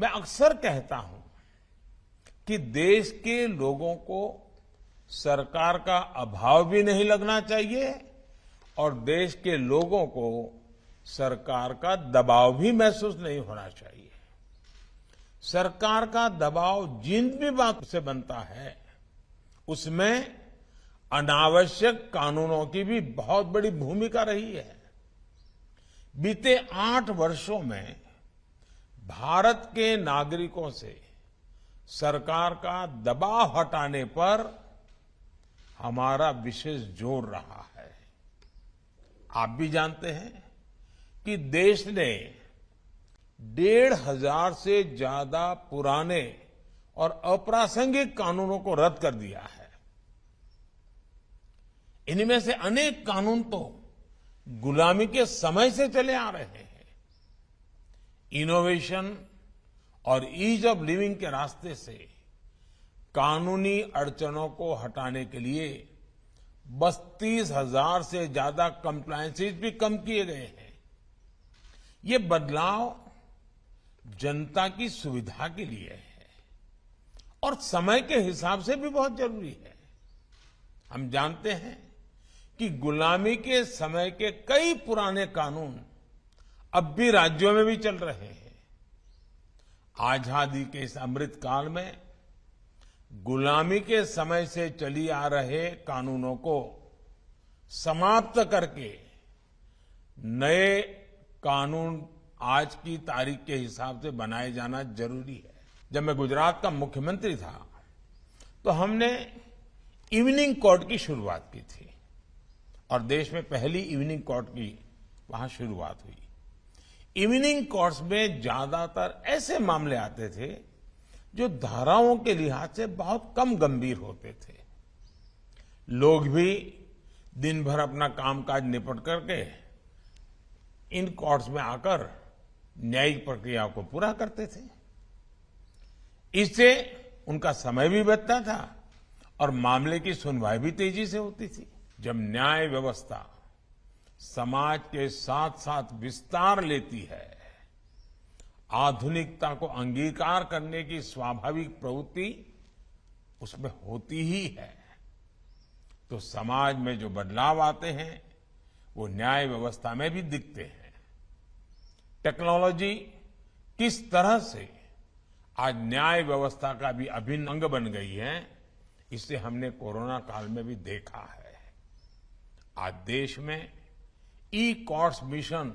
मैं अक्सर कहता हूं कि देश के लोगों को सरकार का अभाव भी नहीं लगना चाहिए और देश के लोगों को सरकार का दबाव भी महसूस नहीं होना चाहिए। सरकार का दबाव जिन भी बात से बनता है उसमें अनावश्यक कानूनों की भी बहुत बड़ी भूमिका रही है। बीते 8 वर्षों में भारत के नागरिकों से सरकार का दबाव हटाने पर हमारा विशेष जोर रहा है। आप भी जानते हैं कि देश ने 1,500 से ज्यादा पुराने और अप्रासंगिक कानूनों को रद्द कर दिया है। इनमें से अनेक कानून तो गुलामी के समय से चले आ रहे हैं। इनोवेशन और ईज ऑफ लिविंग के रास्ते से कानूनी अड़चनों को हटाने के लिए 32,000 से ज्यादा कंप्लायंसेस भी कम किए गए हैं। ये बदलाव जनता की सुविधा के लिए है और समय के हिसाब से भी बहुत जरूरी है। हम जानते हैं कि गुलामी के समय के कई पुराने कानून अब भी राज्यों में भी चल रहे हैं। आजादी के इस अमृत काल में गुलामी के समय से चली आ रहे कानूनों को समाप्त करके नए कानून आज की तारीख के हिसाब से बनाए जाना जरूरी है। जब मैं गुजरात का मुख्यमंत्री था तो हमने इवनिंग कोर्ट की शुरुआत की थी और देश में पहली इवनिंग कोर्ट की वहां शुरुआत हुई। इवनिंग कोर्ट्स में ज्यादातर ऐसे मामले आते थे जो धाराओं के लिहाज से बहुत कम गंभीर होते थे। लोग भी दिन भर अपना कामकाज निपट करके इन कोर्ट्स में आकर न्यायिक प्रक्रिया को पूरा करते थे। इससे उनका समय भी बचता था और मामले की सुनवाई भी तेजी से होती थी। जब न्याय व्यवस्था समाज के साथ साथ विस्तार लेती है, आधुनिकता को अंगीकार करने की स्वाभाविक प्रवृत्ति उसमें होती ही है, तो समाज में जो बदलाव आते हैं वो न्याय व्यवस्था में भी दिखते हैं। टेक्नोलॉजी किस तरह से आज न्याय व्यवस्था का भी अभिन्न अंग बन गई है, इसे हमने कोरोना काल में भी देखा है। आज देश में ई कोर्ट्स मिशन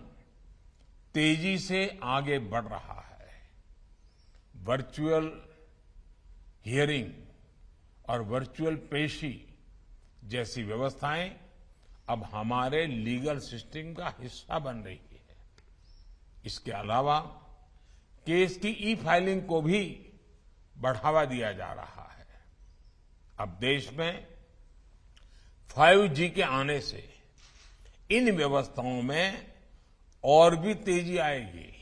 तेजी से आगे बढ़ रहा है। वर्चुअल हियरिंग और वर्चुअल पेशी जैसी व्यवस्थाएं अब हमारे लीगल सिस्टम का हिस्सा बन रही है। इसके अलावा केस की ई फाइलिंग को भी बढ़ावा दिया जा रहा है। अब देश में 5G के आने से इन व्यवस्थाओं में और भी तेजी आएगी।